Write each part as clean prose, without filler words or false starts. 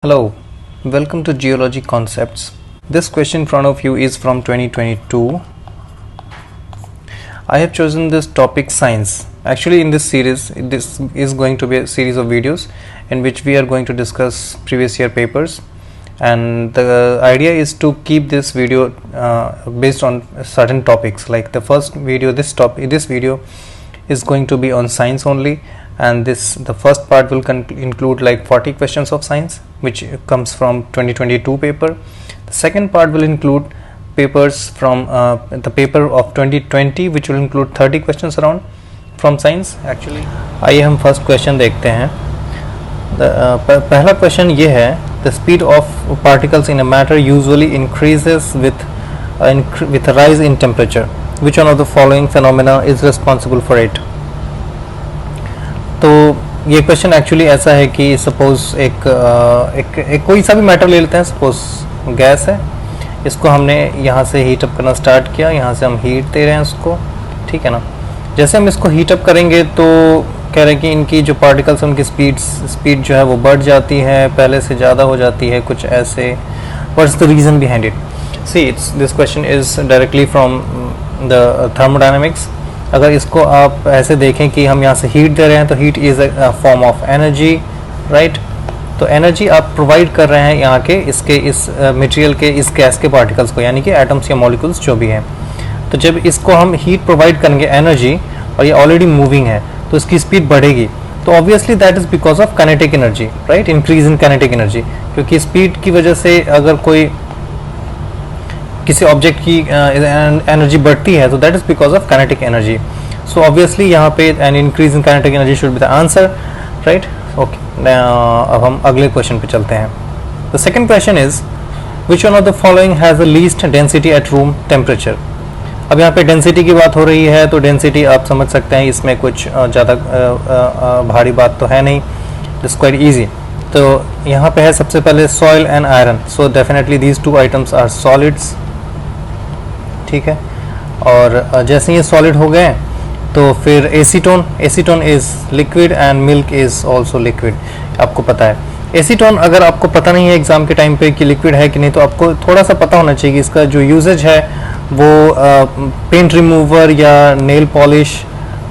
Hello, welcome to Geology Concepts. This question in front of you is from 2022. I have chosen this topic science. Actually in this series, this is going to be a series of videos in which we are going to discuss previous year papers, and the idea is to keep this video based on certain topics. Like the first video, this video is going to be on science only, and the first part will include like 40 questions of science which comes from 2022 paper. The second part will include papers from the paper of 2020 which will include 30 questions around from science. Actually आइए हम first question देखते हैं. पहला question ये है, the speed of particles in a matter usually increases with a rise in temperature. Which one of the following phenomena is responsible for it? तो ये question actually ऐसा है कि सपोज एक कोई सा भी मैटर ले लेते हैं. सपोज गैस है, इसको हमने यहाँ से हीट अप करना स्टार्ट किया, यहाँ से हम हीट दे रहे हैं उसको, ठीक है ना. जैसे हम इसको हीट अप करेंगे तो कह रहे हैं कि इनकी जो पार्टिकल्स हैं उनकी स्पीड जो है वो बढ़ जाती है, पहले से ज़्यादा हो जाती है, कुछ ऐसे. What is the reason behind it? See this question is directly from the thermodynamics. अगर इसको आप ऐसे देखें कि हम यहाँ से हीट दे रहे हैं तो heat is a form of energy, right. तो एनर्जी आप प्रोवाइड कर रहे हैं यहाँ के इस मटेरियल के, इस गैस के पार्टिकल्स को, यानी कि एटम्स या मॉलिक्यूल्स जो भी हैं. तो जब इसको हम हीट प्रोवाइड करेंगे एनर्जी, और ये ऑलरेडी मूविंग है, तो इसकी स्पीड बढ़ेगी. तो obviously that is because of kinetic energy, right, increase in kinetic energy. क्योंकि स्पीड की वजह से अगर कोई किसी ऑब्जेक्ट की एनर्जी बढ़ती है तो that is because of kinetic energy. So obviously यहाँ पे an increase in kinetic energy should be the answer, right. Okay, अब हम अगले क्वेश्चन पे चलते हैं. The second question is which one of the following has the least density at room temperature. अब यहाँ पे डेंसिटी की बात हो रही है, तो डेंसिटी आप समझ सकते हैं, इसमें कुछ ज़्यादा भारी बात तो है नहीं, इट्स क्वाइट ईजी. तो यहाँ पे है सबसे पहले soil and iron. So definitely these two items are solids, ठीक है. और जैसे ये सॉलिड हो गए तो फिर acetone is liquid and milk is also liquid. आपको पता है एसीटोन, अगर आपको पता नहीं है एग्जाम के टाइम पे कि लिक्विड है कि नहीं, तो आपको थोड़ा सा पता होना चाहिए कि इसका जो यूजेज है वो पेंट रिमूवर या नेल पॉलिश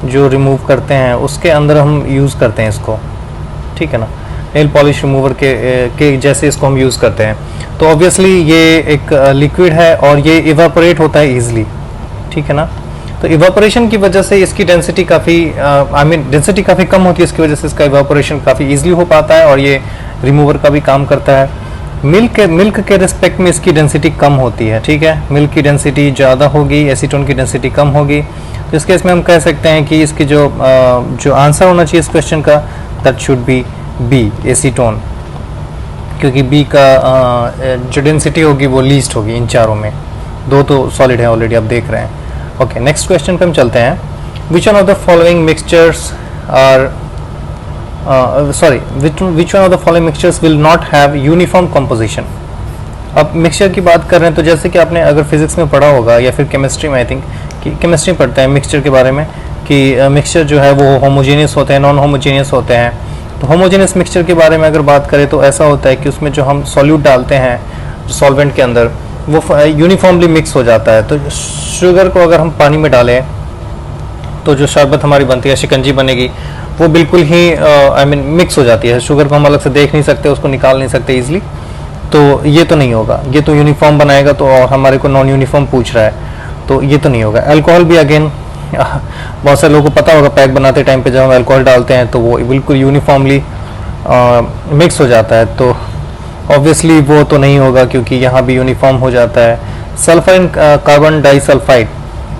जो रिमूव करते हैं उसके अंदर हम यूज़ करते हैं इसको, ठीक है ना. नेल पॉलिश रिमूवर के जैसे इसको हम यूज़ करते हैं. तो ऑब्वियसली ये एक लिक्विड है और ये इवापोरेट होता है ईजिली, ठीक है ना. तो इवापोरेशन की वजह से इसकी डेंसिटी काफ़ी डेंसिटी काफ़ी कम होती है, इसकी वजह से इसका इवापोरेशन काफ़ी ईजिली हो पाता है और ये रिमूवर का भी काम करता है. मिल्क के रिस्पेक्ट में इसकी डेंसिटी कम होती है, ठीक है. मिल्क की डेंसिटी ज़्यादा होगी, एसीटोन की डेंसिटी कम होगी. तो इस केस में हम कह सकते हैं कि इसकी जो आंसर होना चाहिए इस क्वेश्चन का, that should be B, acetone. क्योंकि बी का जो डेंसिटी होगी वो लीस्ट होगी इन चारों में. दो तो सॉलिड है ऑलरेडी, आप देख रहे हैं. ओके, नेक्स्ट क्वेश्चन पे हम चलते हैं. Which one of the following mixtures are which one of the following mixtures will not have uniform composition. अब मिक्सचर की बात कर रहे हैं तो जैसे कि आपने अगर फिजिक्स में पढ़ा होगा या फिर केमिस्ट्री में, आई थिंक कि केमिस्ट्री पढ़ते हैं मिक्सचर के बारे में, कि मिक्सचर जो है वो होमोजेनियस होते हैं, नॉन होमोजेनियस होते हैं. तो होमोजेनियस मिक्सचर के बारे में अगर बात करें तो ऐसा होता है कि उसमें जो हम सॉल्यूट डालते हैं सॉल्वेंट के अंदर, वो यूनिफॉर्मली मिक्स हो जाता है. तो शुगर को अगर हम पानी में डालें तो जो शरबत हमारी बनती है, शिकंजी बनेगी, वो बिल्कुल ही मिक्स हो जाती है. शुगर को हम अलग से देख नहीं सकते, उसको निकाल नहीं सकते ईजिली. तो ये तो नहीं होगा, ये तो यूनिफॉर्म बनाएगा. तो और हमारे को नॉन यूनिफॉर्म पूछ रहा है, तो ये तो नहीं होगा. अल्कोहल भी अगेन बहुत सारे लोगों को पता होगा, पैक बनाते टाइम पे जब हम अल्कोहल डालते हैं तो वो बिल्कुल यूनिफॉर्मली मिक्स हो जाता है. तो ऑब्वियसली वो तो नहीं होगा क्योंकि यहाँ भी यूनिफॉर्म हो जाता है. सल्फर एंड कार्बन डाइसल्फाइड,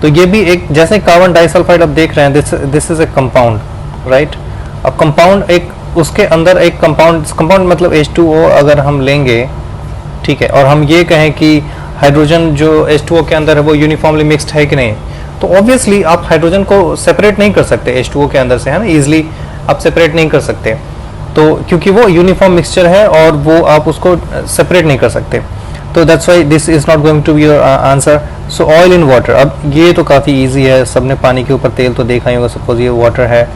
तो ये भी एक, जैसे कार्बन डाइसल्फाइड आप देख रहे हैं, this is a compound, right. अब कंपाउंड एक, उसके अंदर एक कंपाउंड मतलब H2O अगर हम लेंगे, ठीक है, और हम ये कहें कि हाइड्रोजन जो H2O के अंदर है वो यूनिफॉर्मली मिक्सड है कि नहीं, तो ऑब्वियसली आप हाइड्रोजन को सेपरेट नहीं कर सकते H2O के अंदर से, है ना. ईजिली आप सेपरेट नहीं कर सकते, तो क्योंकि वो यूनिफॉर्म मिक्सचर है और वो आप उसको सेपरेट नहीं कर सकते. तो that's why this is not going to be your answer. So oil in water, अब ये तो काफ़ी इजी है, सबने पानी के ऊपर तेल तो देखा ही होगा. सपोज ये वाटर है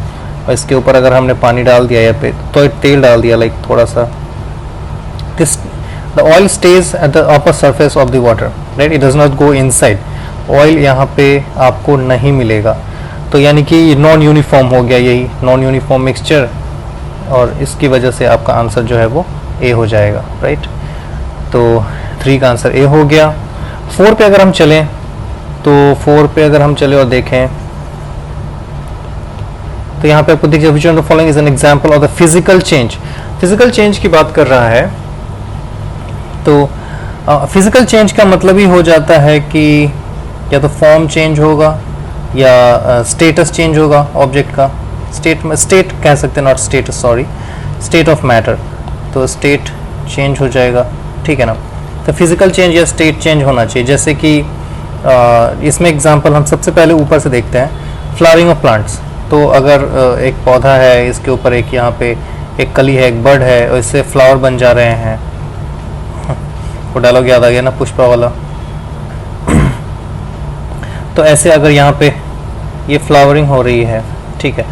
और इसके ऊपर अगर हमने पानी डाल दिया या तो तेल डाल दिया, लाइक थोड़ा सा this the oil stays at the upper surface of the water, right? It does not go inside. Oil यहाँ पे आपको नहीं मिलेगा, तो यानी कि नॉन यूनिफॉर्म हो गया, यही नॉन यूनिफॉर्म मिक्सचर, और इसकी वजह से आपका आंसर जो है वो ए हो जाएगा, राइट? तो 3 का आंसर ए हो गया। 4 पे अगर हम चलें, तो 4 पे अगर हम चले और देखें, तो यहाँ पे आपको देखिए विच one of the following is an example of the physical change. Physical change की बात कर रहा है, तो फिजिकल चेंज का मतलब ही हो जाता है कि या तो फॉर्म चेंज होगा या स्टेटस चेंज होगा ऑब्जेक्ट का। स्टेट कह सकते हैं, not status, sorry, state of matter, तो स्टेट चेंज हो जाएगा, ठीक है ना? तो फिजिकल चेंज या स्टेट चेंज होना चाहिए। जैसे कि इसमें एग्जांपल हम सबसे पहले ऊपर से देखते हैं, फ्लावरिंग ऑफ प्लांट्स। तो अगर एक पौधा है, इसके ऊपर एक यहाँ पे एक कली है, एक बर्ड है, और इससे फ्लावर बन जा रहे हैं, वो डायलॉग याद आ गया ना, पुष्पा वाला। तो ऐसे अगर यहाँ पे ये फ्लावरिंग हो रही है, ठीक है,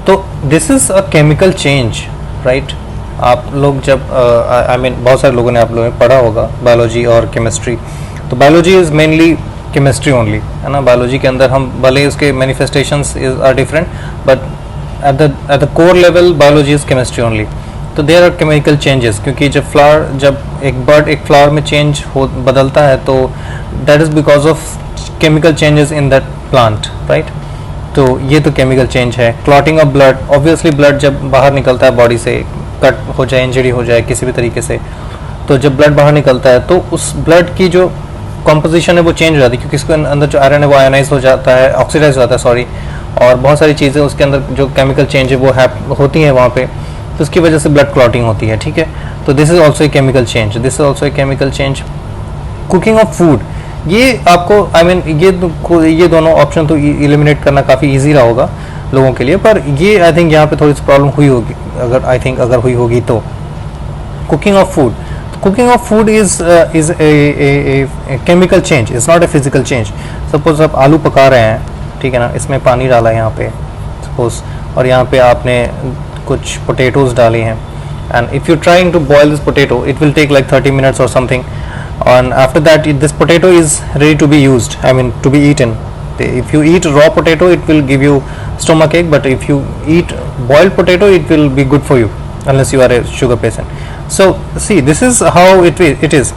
तो this is a chemical change, right? आप लोग जब आई मीन बहुत सारे लोगों ने, आप लोगों ने पढ़ा होगा बायोलॉजी और केमिस्ट्री। तो biology is mainly chemistry only, है ना? बायोलॉजी के अंदर हम भले उसके manifestations are different, but at the core level biology is chemistry only. तो देयर आर केमिकल चेंजेस, क्योंकि जब एक बर्ड एक फ्लावर में चेंज हो बदलता है, तो that is because of chemical changes in that plant, right? तो ये तो केमिकल चेंज है। Clotting of blood, obviously blood जब बाहर निकलता है बॉडी से, कट हो जाए, इंजरी हो जाए किसी भी तरीके से, तो जब ब्लड बाहर निकलता है तो उस ब्लड की जो कॉम्पोजिशन है वो चेंज हो जाती है, क्योंकि इसके अंदर जो आयरन है वो आयोनाइज हो जाता है, ऑक्सीडाइज हो जाता है, सॉरी, और बहुत सारी चीज़ें उसके अंदर जो केमिकल चेंज है वो होती हैं वहाँ पे, तो उसकी वजह से ब्लड क्लॉटिंग होती है, ठीक है? तो this is also a chemical change, this is also a chemical change. Cooking of food, ये आपको आई मीन ये दोनों ऑप्शन तो एलिमिनेट करना काफ़ी ईजी रहा होगा लोगों के लिए, पर ये आई थिंक यहाँ पे थोड़ी सी प्रॉब्लम हुई होगी, अगर हुई होगी तो। Cooking of food, cooking of food is a chemical change, is not a physical change. Suppose आप आलू पका रहे हैं, ठीक है ना, इसमें पानी डाला है यहाँ पे सपोज, और यहाँ पे आपने कुछ पोटैटोज डाली हैं, and if you're trying to boil this potato, it will take like 30 minutes or something, and after that this potato is ready to be used, I mean to be eaten. If you eat raw potato, it will give you stomach ache, but if you eat boiled potato, it will be good for you, unless you are a sugar patient. So see, this is how it is.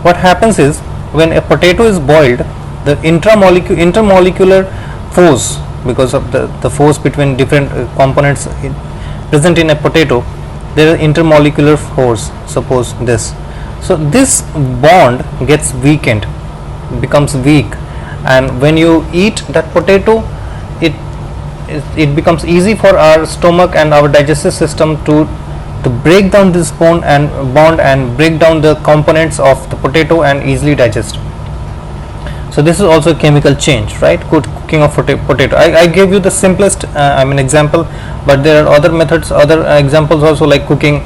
What happens is, when a potato is boiled, the intermolecular force, because of the force between different components present in a potato, there is intermolecular force, suppose this. So this bond gets weakened, becomes weak, and when you eat that potato, it becomes easy for our stomach and our digestive system to break down this bond and break down the components of the potato and easily digest. So this is also a chemical change, right? Cooking of potato. I gave you the simplest example, but there are other methods, other examples also, like cooking.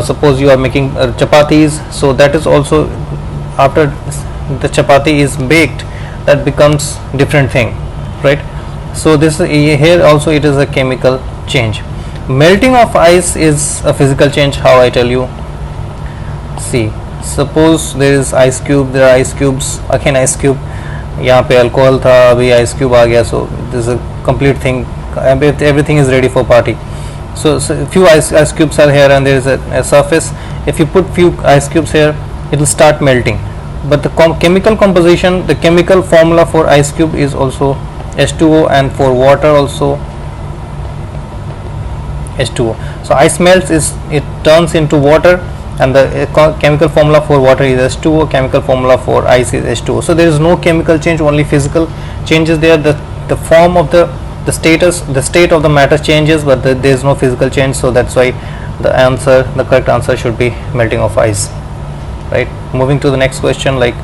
Suppose you are making chapatis, so that is also, after the chapati is baked, that becomes different thing, right? So this here also it is a chemical change. Melting of ice is a physical change. How I tell you? See, suppose there is ice cube, there are ice cubes, again ice cube, यहाँ पे alcohol था, अभी ice cube आ गया, so this is a complete thing, everything is ready for party. So few ice cubes are here, and there is a surface. If you put few ice cubes here, it will start melting, but the chemical composition, the chemical formula for ice cube is also H2O, and for water also H2O. So ice melts, it turns into water, and the chemical formula for water is H2O, chemical formula for ice is H2O. So there is no chemical change, only physical changes there. The form of the status, the state of the matter changes, but there is no physical change. So that's why the correct answer should be melting of ice, right? Moving to the next question, like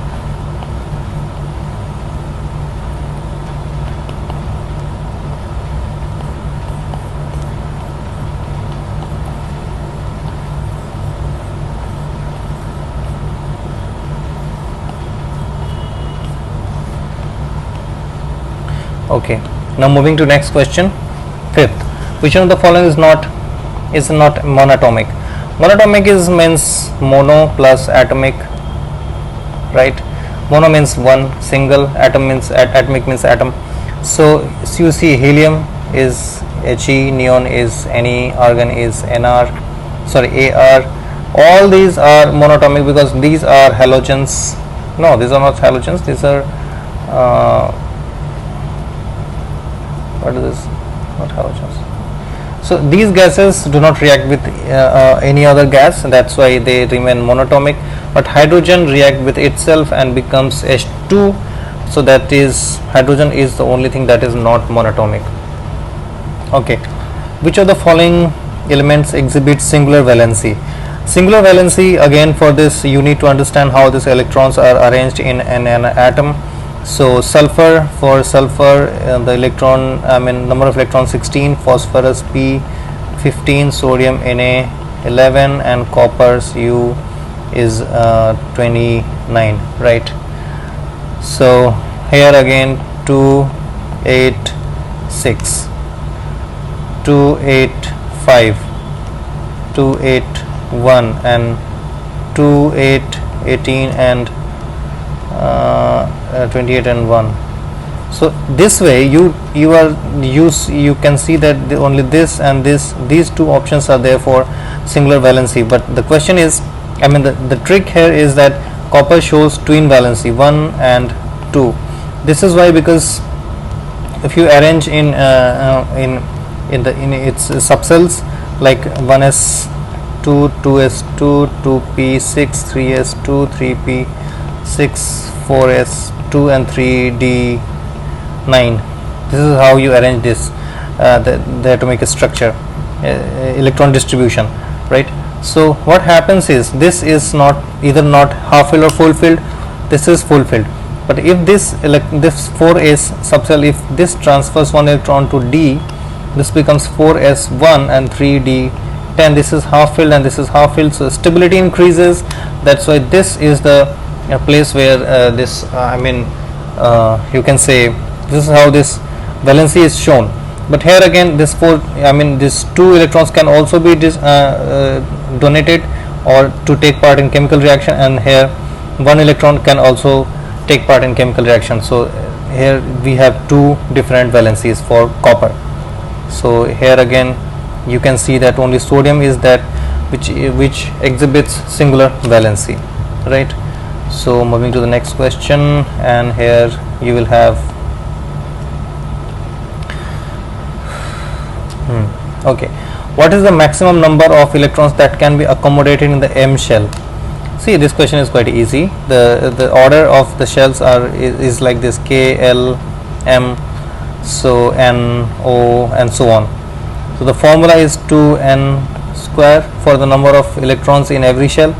okay, now moving to next question, fifth. Which one of the following is not monatomic? Monatomic is means mono plus atomic, right? Mono means one, single, atom means atomic means atom. So you see helium is He, neon is Ne, argon is Nr, sorry Ar. All these are monatomic because these are halogens. No, these are not halogens. These are what is this? Not halogens. So these gases do not react with any other gas, that's why they remain monatomic. But hydrogen react with itself and becomes H2. So that is, hydrogen is the only thing that is not monatomic. Okay, which of the following elements exhibit singular valency? Singular valency, again for this you need to understand how these electrons are arranged in an atom. So sulfur, for sulfur the electron, number of electrons 16, phosphorus P 15, sodium Na 11, and copper Cu is 29, right? So here again 2 8 6 2 8 5 2 8 1 and 2 8 18 and 28 and 1. So this way you can see that only this and these two options are there for singular valency. But the question is, the trick here is that copper shows twin valency 1 and 2. This is why, because if you arrange in its subcells like 1s2 2s2 2p6 3s2 3p6 4s2 and 3d9. This is how you arrange this the atomic structure, electron distribution, right? So what happens is, this is either not half filled or full filled. This is full filled. But if this 4s subcell, if this transfers one electron to d, this becomes 4s1 and 3d10. This is half filled and this is half filled, so stability increases. That's why this is the place where you can say this is how this valency is shown. But here again, these two electrons can also be donated or to take part in chemical reaction, and here one electron can also take part in chemical reaction. So here we have two different valencies for copper. So here again you can see that only sodium is that which exhibits singular valency, right? So moving to the next question, and here you will have okay, what is the maximum number of electrons that can be accommodated in the M shell? See, this question is quite easy. The order of the shells is like this: K, L, M, so N, O, and so on. So the formula is 2n square for the number of electrons in every shell.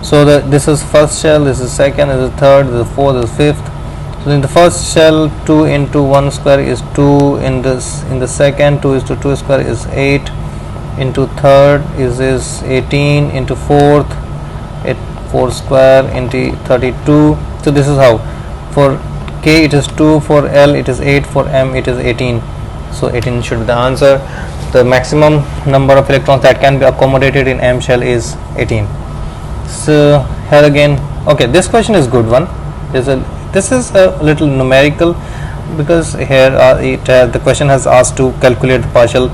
So this is first shell, this is second, this is third, this is fourth, this is fifth. So in the first shell, 2 into 1 square is 2. In the second, 2 is to 2 square is 8. Into third is 18. Into fourth, 4 square into 32. So this is how. For K it is 2, for L it is 8, for M it is 18. So 18 should be the answer. The maximum number of electrons that can be accommodated in M shell is 18. So here again, okay, this question is good one. This is a little numerical, because here the question has asked to calculate the partial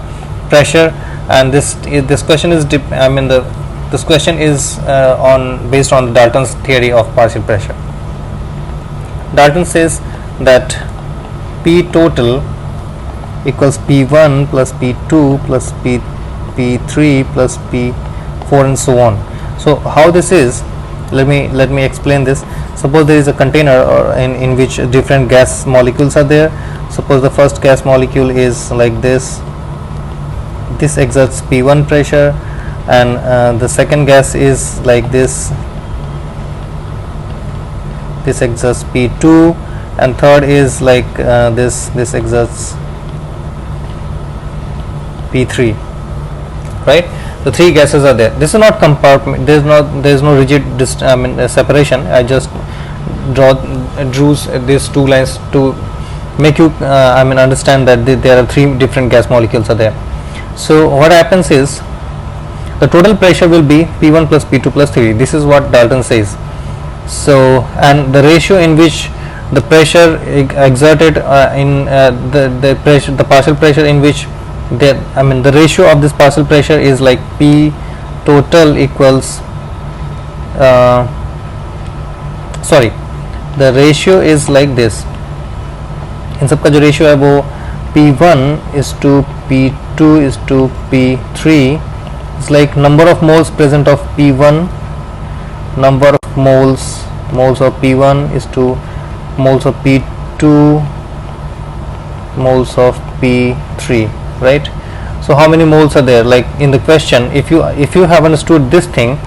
pressure, and this question is this question is based on Dalton's theory of partial pressure. Dalton says that P total equals P1 plus P2 plus P3 plus P4 and so on. So how this is, let me explain this. Suppose there is a container in which different gas molecules are there. Suppose the first gas molecule is like this. This exerts P1 pressure, and the second gas is like this. This exerts P2, and third is like this exerts P3, right? The three gases are there. This is not compartment. There is no rigid separation. I just drew these two lines to make you understand that there are three different gas molecules are there. So what happens is, the total pressure will be P1 plus P2 plus 3. This is what Dalton says. So, and the ratio in which the pressure exerted in the pressure, the partial pressure in which the ratio of this partial pressure is like P total equals the ratio is like this. इन सबका जो ratio है वो P1 is to P2 is to P3. It's like number of moles present of P1, number of moles of P1 is to moles of P2, moles of P3, right? So how many moles are there? Like in the question, if you have understood this thing,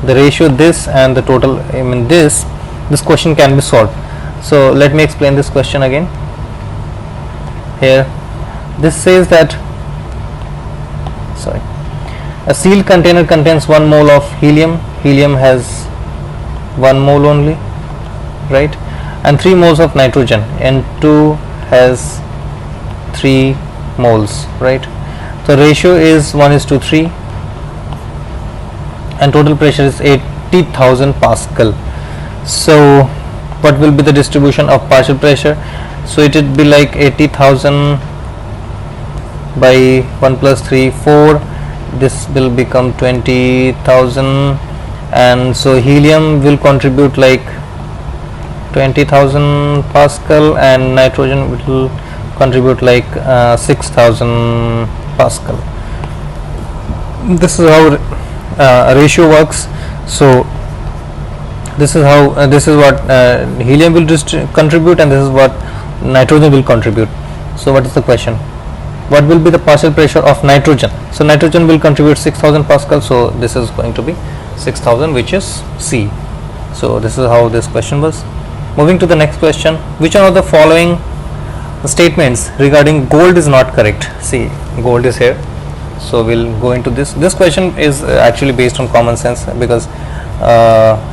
the ratio this and the total, this question can be solved. So let me explain this question again. Here this says that a sealed container contains 1 mole of helium. Helium has 1 mole only, right? And 3 moles of nitrogen. N2 has 3 moles, right? So ratio is 1:3 and total pressure is 80,000 Pascal. So what will be the distribution of partial pressure? So it would be like 80,000 by 1 plus 3, 4. This will become 20,000, and so helium will contribute like 20,000 Pascal and nitrogen will contribute like 6,000 Pascal. This is how a ratio works. So this is how this is what helium will contribute, and this is what nitrogen will contribute. So what is the question? What will be the partial pressure of nitrogen? So nitrogen will contribute 6,000 Pascal, so this is going to be 6,000, which is C. So this is how this question was. Moving to the next question, which one of the following statements regarding gold is not correct? See, gold is here, so we'll go into this question is actually based on common sense, because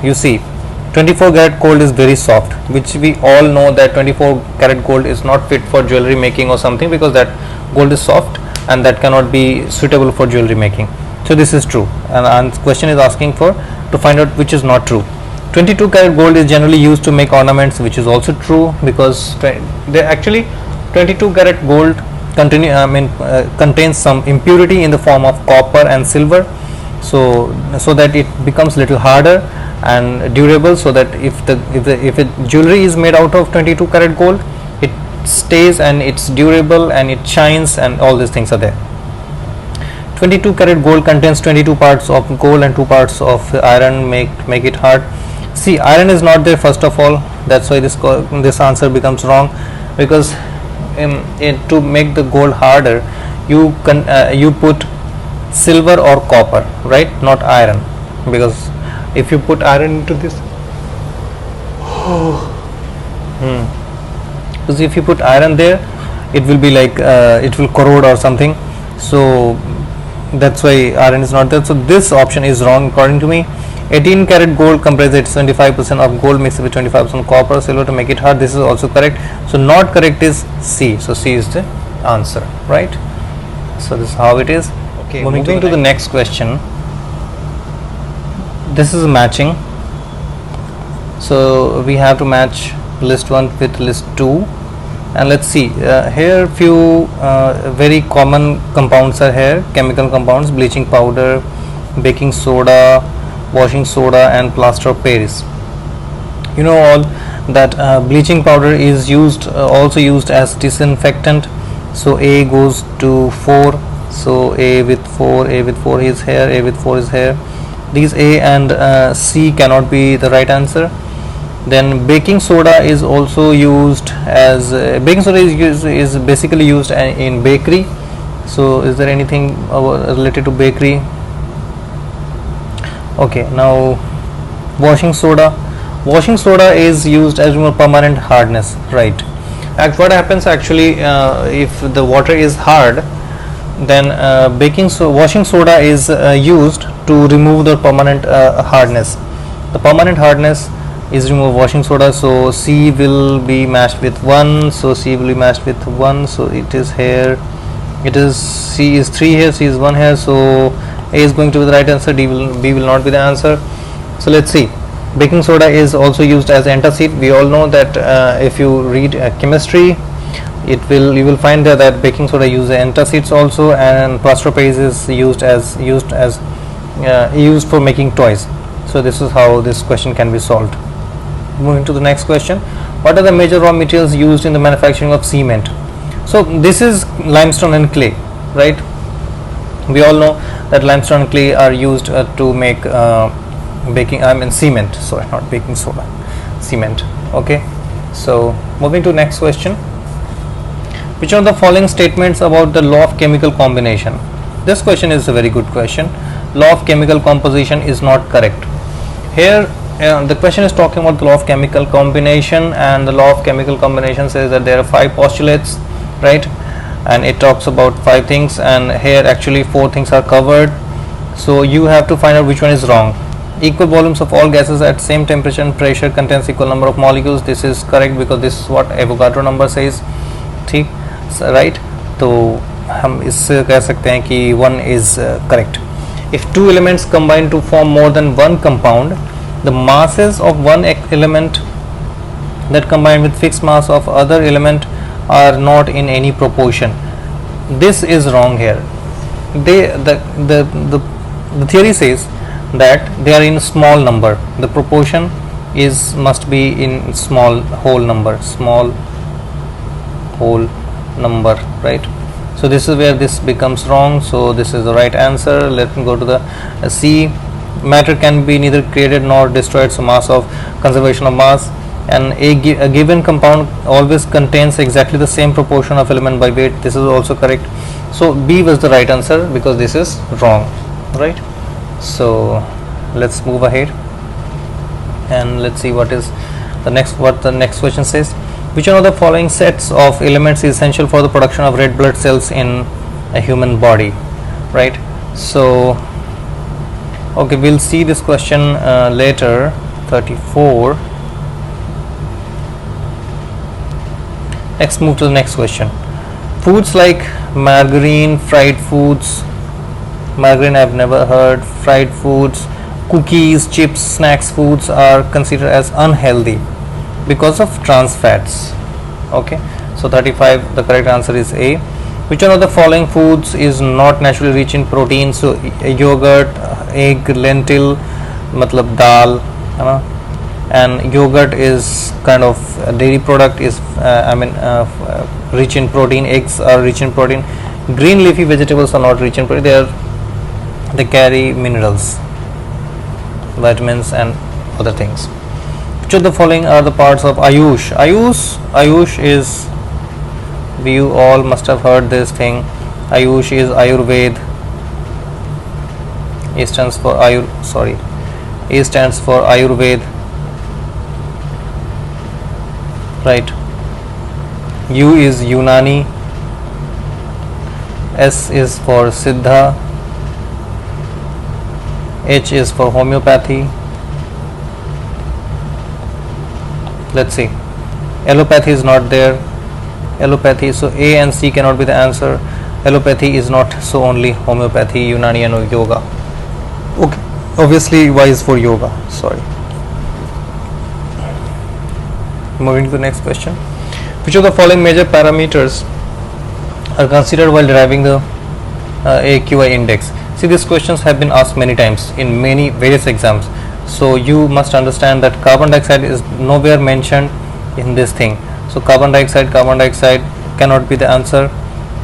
you see 24 karat gold is very soft, which we all know that 24 karat gold is not fit for jewelry making or something, because that gold is soft and that cannot be suitable for jewelry making. So this is true, and question is asking for to find out which is not true. 22 karat gold is generally used to make ornaments, which is also true, because they actually 22 karat gold contains some impurity in the form of copper and silver, so that it becomes little harder and durable, so that if jewelry is made out of 22 karat gold, it stays and it's durable and it shines, and all these things are there. 22 karat gold contains 22 parts of gold and 2 parts of iron, make it hard. See, iron is not there first of all, that's why this answer becomes wrong, because to make the gold harder you put silver or copper, right, not iron, because if you put iron into this because if you put iron there, it will be like it will corrode or something, so that's why iron is not there. So this option is wrong according to me. 18 karat gold comprises 75% of gold mixed with 25% copper, silver to make it hard. This is also correct. So not correct is C. So C is the answer, right? So this is how it is. Okay, moving to the next question. This is matching. So we have to match list 1 with list 2, and let's see, here few very common compounds are here, chemical compounds: bleaching powder, baking soda, washing soda, and plaster of Paris. You know all that bleaching powder is also used as disinfectant, so A goes to 4, so A with 4 is here, A with 4 is here. These A and C cannot be the right answer. Then baking soda is also used as baking soda is basically used in bakery. So is there anything related to bakery? Okay, now washing soda is used as permanent hardness, right? What happens actually, if the water is hard, then washing soda is used to remove the permanent hardness. The permanent hardness is remove washing soda, so C will be matched with 1, so C will be matched with 1, so it is here, it is C is 3 here, C is 1 here, so A is going to be the right answer, B will not be the answer. So let's see. Baking soda is also used as antacid. We all know that if you read chemistry, you will find that baking soda uses antacids also, and plaster of Paris is used for making toys. So this is how this question can be solved. Moving to the next question, what are the major raw materials used in the manufacturing of cement? So this is limestone and clay, right? We all know that limestone and clay are used to make cement, sorry, not baking soda, cement. Okay, so moving to next question, which are the following statements about the law of chemical combination? This question is a very good question. Law of chemical composition is not correct. Here the question is talking about the law of chemical combination, and the law of chemical combination says that there are 5 postulates, right? And it talks about 5 things, and here actually 4 things are covered. So you have to find out which one is wrong. Equal volumes of all gases at same temperature and pressure contains equal number of molecules. This is correct because this is what Avogadro number says. ठीक, right? तो हम इससे कह सकते हैं कि 1 is correct. If 2 elements combine to form more than one compound, the masses of one element that combine with fixed mass of other element are not in any proportion. This is wrong here. The theory says that they are in small number. The proportion must be in small whole number, right? So this is where this becomes wrong. So this is the right answer. Let me go to the C. Matter can be neither created nor destroyed, so mass of conservation of mass, and a given compound always contains exactly the same proportion of element by weight. This is also correct. So B was the right answer because this is wrong, right? So let's move ahead and let's see what the next question says. Which one of the following sets of elements is essential for the production of red blood cells in a human body, right? So okay, we'll see this question later. 34. Let's move to the next question. Foods like margarine, fried foods, margarine I've never heard, fried foods, cookies, chips, snacks foods are considered as unhealthy because of trans fats. Okay, so 35, the correct answer is A. Which one of the following foods is not naturally rich in protein? So yogurt, egg, lentil, matlab dal, and yogurt is kind of a dairy product, is rich in protein. Eggs are rich in protein. Green leafy vegetables are not rich in protein. They carry minerals, vitamins and other things. Which of the following are the parts of AYUSH? AYUSH is, you all must have heard this thing. AYUSH is Ayurveda. A stands for A stands for Ayurveda, right? U is Unani. S is for Siddha. H is for homeopathy. Let's see. Allopathy is not there. Allopathy, so A and C cannot be the answer. Allopathy is not, so only homeopathy, Unani and yoga. Okay, obviously Y is for yoga. Sorry. Moving to the next question. Which of the following major parameters are considered while deriving the AQI index? See, these questions have been asked many times in various exams. So you must understand that carbon dioxide is nowhere mentioned in this thing. So carbon dioxide cannot be the answer.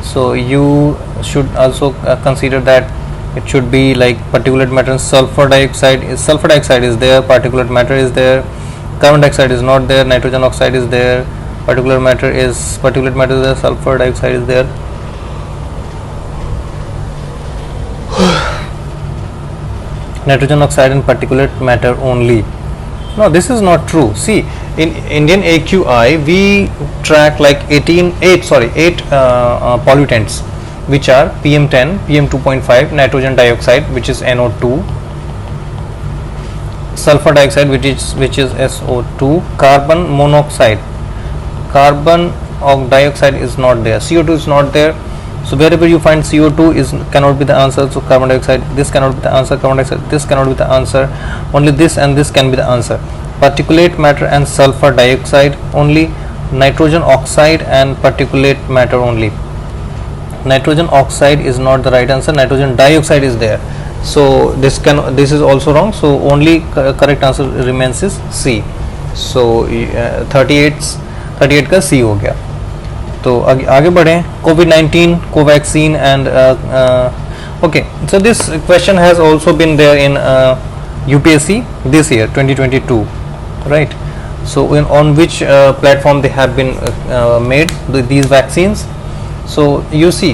So you should also consider that it should be like particulate matter. Sulfur dioxide is there, particulate matter is there, carbon dioxide is not there, nitrogen oxide is there, particulate matter is there, sulfur dioxide is there. Nitrogen oxide and particulate matter only. No, this is not true. See, in Indian AQI we track like 8 pollutants, which are PM10, PM2.5, nitrogen dioxide, which is NO2, sulfur dioxide, which is SO2, carbon monoxide, carbon dioxide is not there, CO2 is not there, So wherever you find CO2 is cannot be the answer, so carbon dioxide, this cannot be the answer, carbon dioxide, this cannot be the answer, only this and this can be the answer. Particulate matter and sulfur dioxide only, nitrogen oxide and particulate matter only. Nitrogen oxide is not the right answer, nitrogen dioxide is there, so this is also wrong, so only correct answer remains is C. So 38 का C हो गया. तो आगे बढ़े. COVID-19, Covaxin and okay, so this question has also been there in UPSC this year 2022, right? So on which platform they have been made these vaccines. So you see,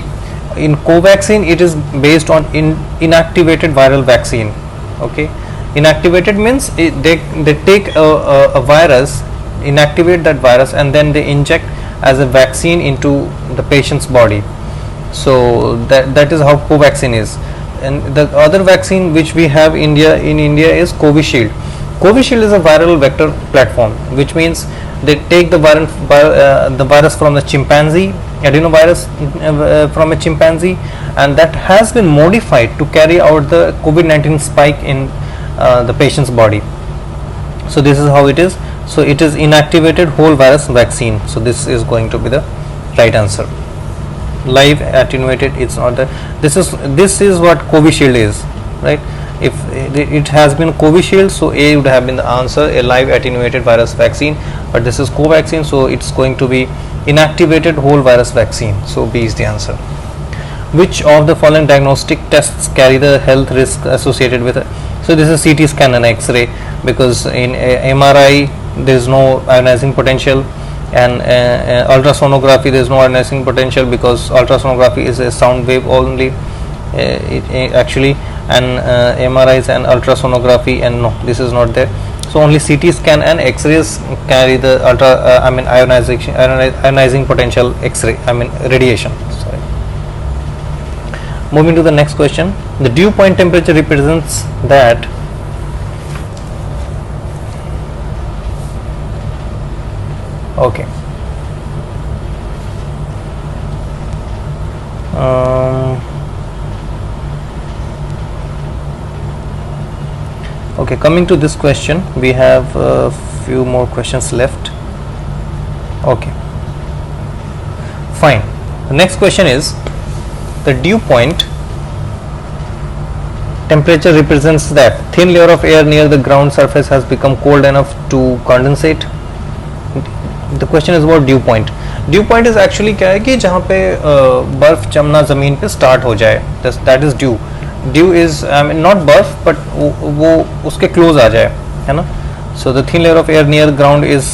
in Covaxin it is based on inactivated viral vaccine. Okay, inactivated means they take a virus, inactivate that virus, and then they inject as a vaccine into the patient's body. So that is how Covaxin is. And the other vaccine which we have in India is Covishield. Covishield is a viral vector platform, which means they take the virus from the chimpanzee, adenovirus from a chimpanzee, and that has been modified to carry out the COVID-19 spike in the patient's body. So this is how it is. So it is inactivated whole virus vaccine. So this is going to be the right answer. Live attenuated, it's not the. This is what Covishield is, right? If it has been Covishield, so A would have been the answer, a live attenuated virus vaccine. But this is Covaxin, so it's going to be inactivated whole virus vaccine. So B is the answer. Which of the following diagnostic tests carry the health risk associated with it? So this is CT scan and X-ray, because in MRI there is no ionizing potential, and ultrasonography there is no ionizing potential, because ultrasonography is a sound wave only actually, and MRIs and ultrasonography, and no, this is not there. So only CT scan and X-rays carry the ionizing potential X-ray, radiation. Sorry. Moving to the next question. The dew point temperature represents that okay. Okay, coming to this question, we have a few more questions left. Okay, fine. The next question is, the dew point temperature represents that thin layer of air near the ground surface has become cold enough to condensate. The question is about dew point. Dew point is actually क्या है कि जहाँ पे बर्फ जमना ज़मीन पे start हो जाए, that is dew. Dew is not बर्फ but वो उसके close आ जाए, है ना? So the thin layer of air near the ground is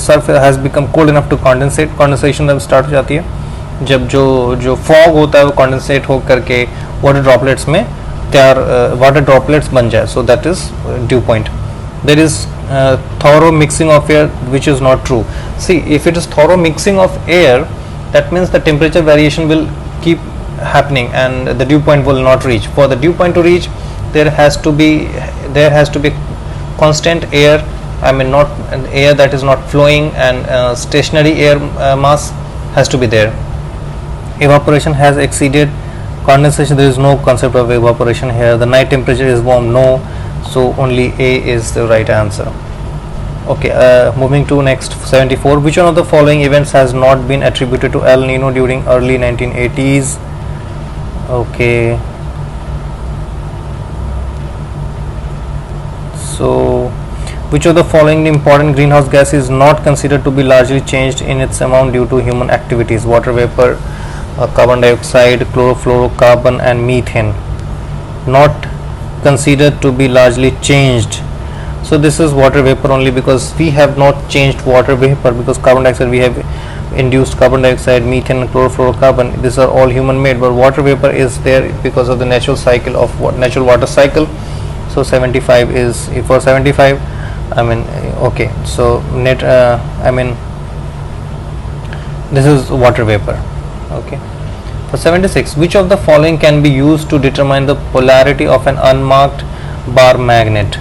surface has become cold enough to condensate. Condensation जब start हो जाती है, जब जो fog होता है वो condensate हो करके water droplets में water droplets बन जाए. So that is dew point. There is thorough mixing of air, which is not true. See, if it is thorough mixing of air, that means the temperature variation will keep happening and the dew point will not reach. For the dew point to reach, there has to be constant air, not air that is not flowing, and stationary air mass has to be there. Evaporation has exceeded condensation. There is no concept of evaporation here. The night temperature is warm, no. So only A is the right answer. Okay, moving to next 74. Which one of the following events has not been attributed to El Nino during early 1980s? Okay, so which of the following important greenhouse gas is not considered to be largely changed in its amount due to human activities? Water vapor, carbon dioxide, chlorofluorocarbon and methane. Not considered to be largely changed. So this is water vapor only, because we have not changed water vapor, because carbon dioxide we have induced carbon dioxide, methane and chlorofluorocarbon, these are all human made, but water vapor is there because of the natural cycle of natural water cycle. So 75 is for 75, okay, so net this is water vapor. Okay. For 76, which of the following can be used to determine the polarity of an unmarked bar magnet?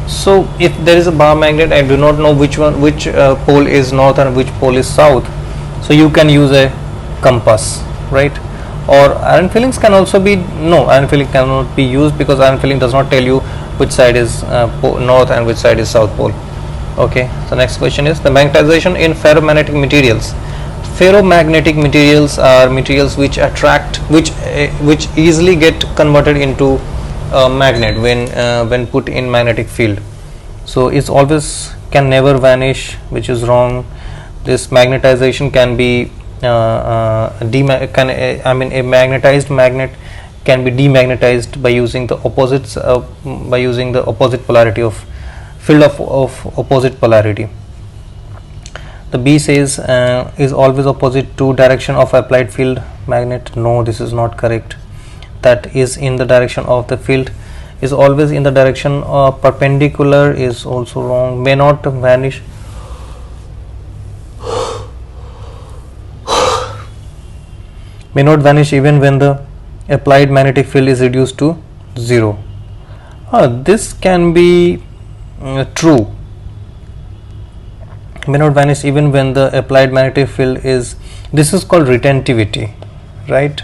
So if there is a bar magnet, I do not know which pole is north and which pole is south, so you can use a compass, right? or iron fillings can also be, no, iron filling cannot be used because iron filling does not tell you which side is north and which side is south pole. Okay, so next question is the magnetization in ferromagnetic materials. Ferromagnetic materials are materials which attract, which easily get converted into a magnet when put in magnetic field. So it's always can never vanish, which is wrong. This magnetization can be a magnetized magnet can be demagnetized by using the opposites, by using the opposite polarity of field of opposite polarity. The B says is always opposite to direction of applied field magnet. No, this is not correct. That is in the direction of the field, is always in the direction perpendicular is also wrong. May not vanish. May not vanish even when the applied magnetic field is reduced to 0. This can be true. May not vanish even when the applied magnetic field is, this is called retentivity, right?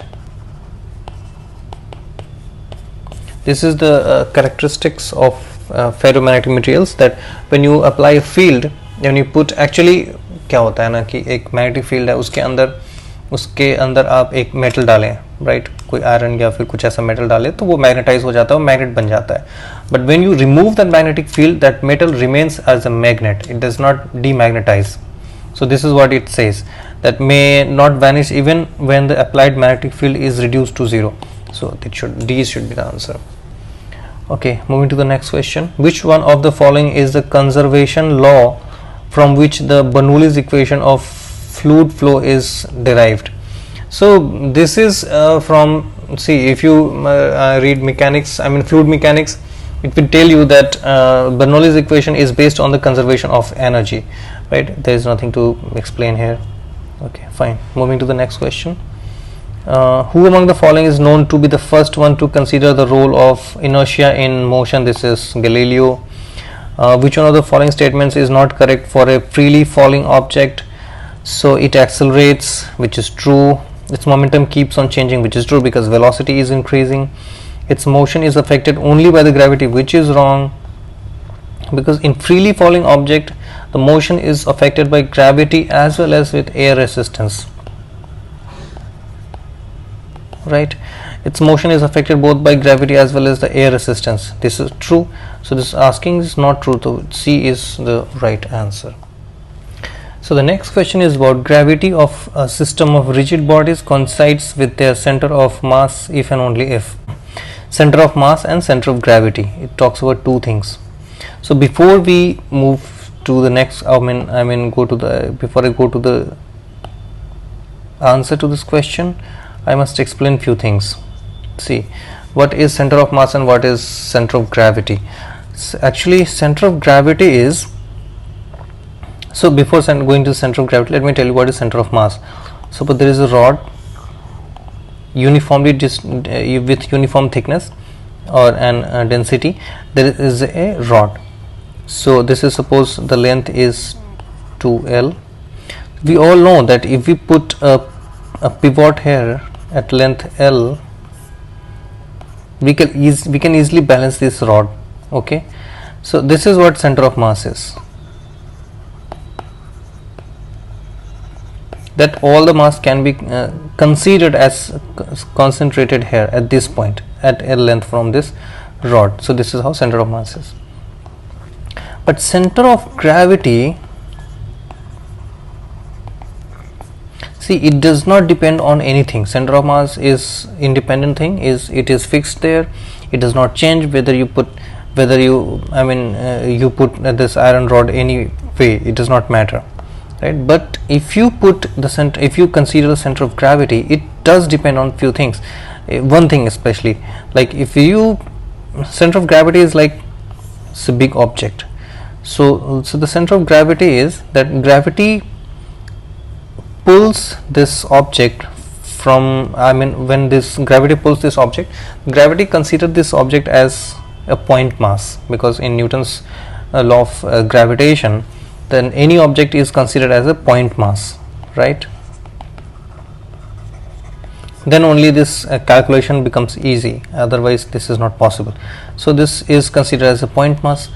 This is the characteristics of ferromagnetic materials, that when you apply a field, when you put, actually क्या होता है ना कि एक magnetic field है, उसके अंदर आप एक मेटल डालें, राइट, कोई आयरन या फिर कुछ ऐसा मेटल डालें तो वो मैग्नेटाइज हो जाता है, वो मैग्नेट बन जाता है. But when you remove that magnetic field, that metal remains as a magnet, it does not demagnetize. So this is what it says, that may not vanish even when the applied magnetic field is reduced to 0. So it should, D should be the answer. Okay, moving to the next question. Which one of the following is the conservation law from which the Bernoulli's equation of fluid flow is derived? So this is from, see, if you read mechanics, fluid mechanics, it will tell you that Bernoulli's equation is based on the conservation of energy, right? There is nothing to explain here. Okay, fine. Moving to the next question. Who among the following is known to be the first one to consider the role of inertia in motion? This is Galileo. Which one of the following statements is not correct for a freely falling object? So it accelerates, which is true. Its momentum keeps on changing, which is true because velocity is increasing. Its motion is affected only by the gravity, which is wrong, because in freely falling object the motion is affected by gravity as well as with air resistance, right? Its motion is affected both by gravity as well as the air resistance. This is true. So this asking is not true, so C is the right answer. So the next question is about gravity of a system of rigid bodies coincides with their center of mass if and only if. Center of mass and center of gravity, it talks about two things. So before we move to the next, before I go to the answer to this question, I must explain few things. See, what is center of mass and what is center of gravity? Actually, center of gravity is, so before going to the center of gravity, let me tell you what is center of mass. Suppose there is a rod uniformly with uniform thickness or an density. There is a rod. So this is, suppose the length is 2L. We all know that if we put a pivot here at length L, we can easily balance this rod. Okay, so this is what center of mass is, that all the mass can be considered as concentrated here at this point at L length from this rod. So this is how center of mass is. But center of gravity, see, it does not depend on anything. Center of mass is independent thing, it is fixed there. It does not change whether you put you put this iron rod any way, it does not matter, right? But if you put the center, if you consider the center of gravity, it does depend on few things. One thing especially, like if you, center of gravity is like it's a big object. So the center of gravity is that gravity pulls this object from, when this gravity pulls this object, gravity consider this object as a point mass, because in Newton's law of gravitation, then any object is considered as a point mass, right? then only this calculation becomes easy, otherwise this is not possible. So this is considered as a point mass.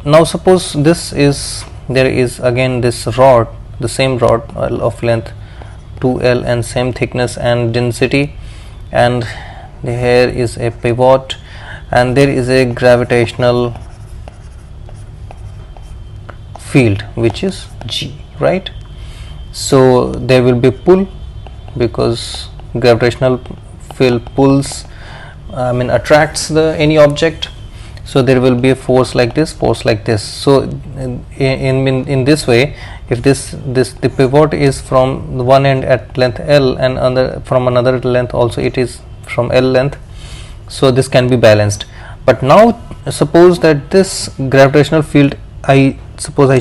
Now suppose this is, there is again this rod, the same rod of length 2L and same thickness and density, and here is a pivot and there is a gravitational field which is G, right? So there will be pull, because gravitational field pulls, attracts the any object. So there will be a force like this, force like this. So in this way, if the pivot is from the one end at length L and from another length also it is from L length, so this can be balanced. But now suppose that this gravitational field, I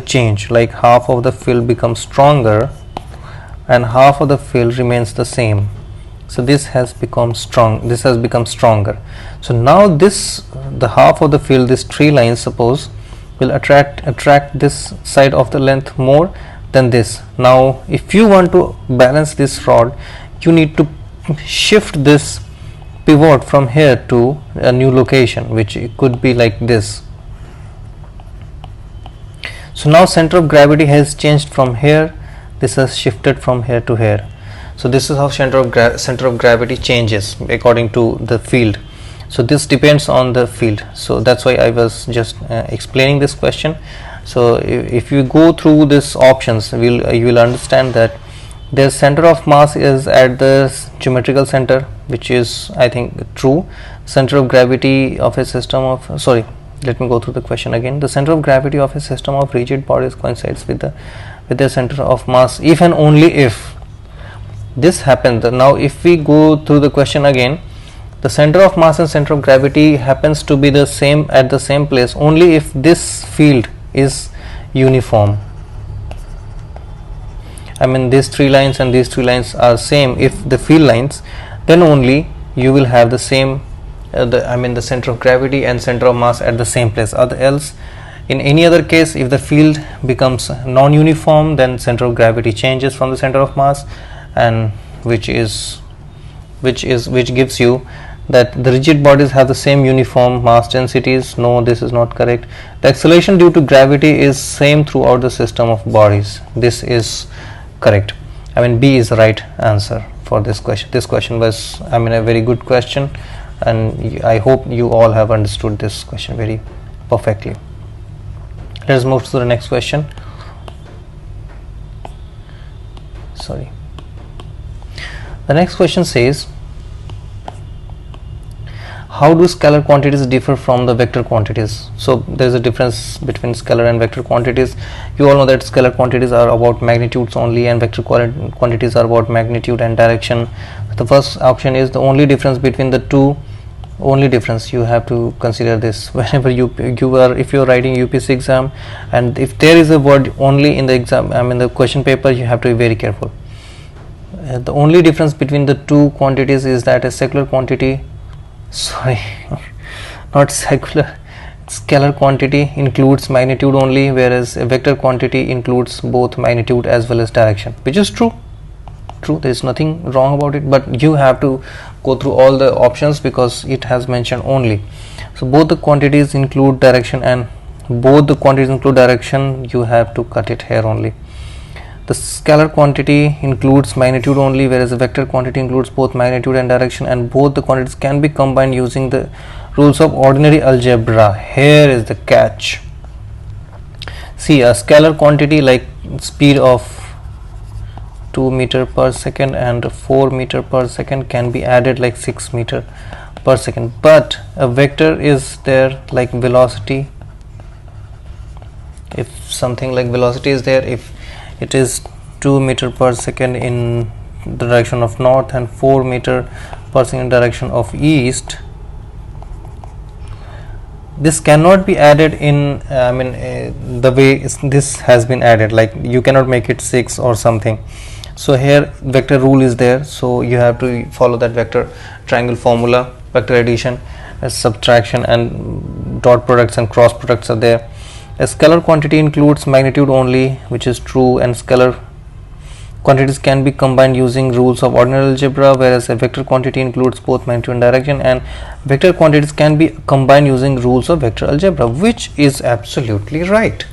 change, like half of the field becomes stronger and half of the field remains the same. So this has become strong, this has become stronger. So now the half of the field, this 3 lines suppose, will attract this side of the length more than this. Now if you want to balance this rod, you need to shift this pivot from here to a new location, which it could be like this. So now center of gravity has changed from here, this has shifted from here to here. So this is how center of gravity changes according to the field. So this depends on the field. So that's why I was just explaining this question. So if you go through these options, you will understand that their center of mass is at the geometrical center, which is, I think, true. Center of gravity of a system of, sorry, let me go through the question again. The center of gravity of a system of rigid bodies coincides with the center of mass if and only if this happens. Now if we go through the question again, the center of mass and center of gravity happens to be the same at the same place only if this field is uniform. These 3 lines and these 3 lines are same. If the field lines, then only you will have the same the center of gravity and center of mass at the same place. Else in any other case, if the field becomes non-uniform, then center of gravity changes from the center of mass, and which gives you that the rigid bodies have the same uniform mass densities. No, this is not correct. The acceleration due to gravity is same throughout the system of bodies. This is correct. B is the right answer for this question. This question was a very good question, and I hope you all have understood this question very perfectly. Let us move to the next question. Sorry. The next question says, how do scalar quantities differ from the vector quantities? So there is a difference between scalar and vector quantities. You all know that scalar quantities are about magnitudes only and vector quantities are about magnitude and direction. The first option is the only difference between the two. Only difference, you have to consider this whenever if you are writing UPSC exam, and if there is a word only in the exam, the question paper, you have to be very careful. The only difference between the two quantities is that a secular quantity, sorry, not secular, scalar quantity includes magnitude only, whereas a vector quantity includes both magnitude as well as direction, which is true. There is nothing wrong about it, but you have to go through all the options because it has mentioned only. So both the quantities include direction, and both the quantities include direction, you have to cut it here only. The scalar quantity includes magnitude only, whereas the vector quantity includes both magnitude and direction, and both the quantities can be combined using the rules of ordinary algebra. Here is the catch. See, a scalar quantity like speed of 2 meter per second and 4 meter per second can be added like 6 meter per second, but a vector is there like velocity. If something like velocity is there, if it is 2 meter per second in the direction of north and 4 meter per second in direction of east, this cannot be added in the way this has been added, like you cannot make it 6 or something. So here vector rule is there, so you have to follow that vector triangle formula. Vector addition, subtraction, and dot products and cross products are there. A scalar quantity includes magnitude only, which is true, and scalar quantities can be combined using rules of ordinary algebra, whereas a vector quantity includes both magnitude and direction, and vector quantities can be combined using rules of vector algebra, which is absolutely right.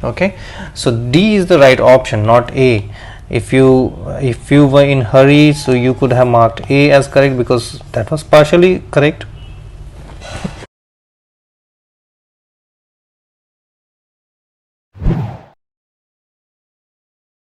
Okay, so D is the right option, not A. If you were in hurry, so you could have marked A as correct because that was partially correct.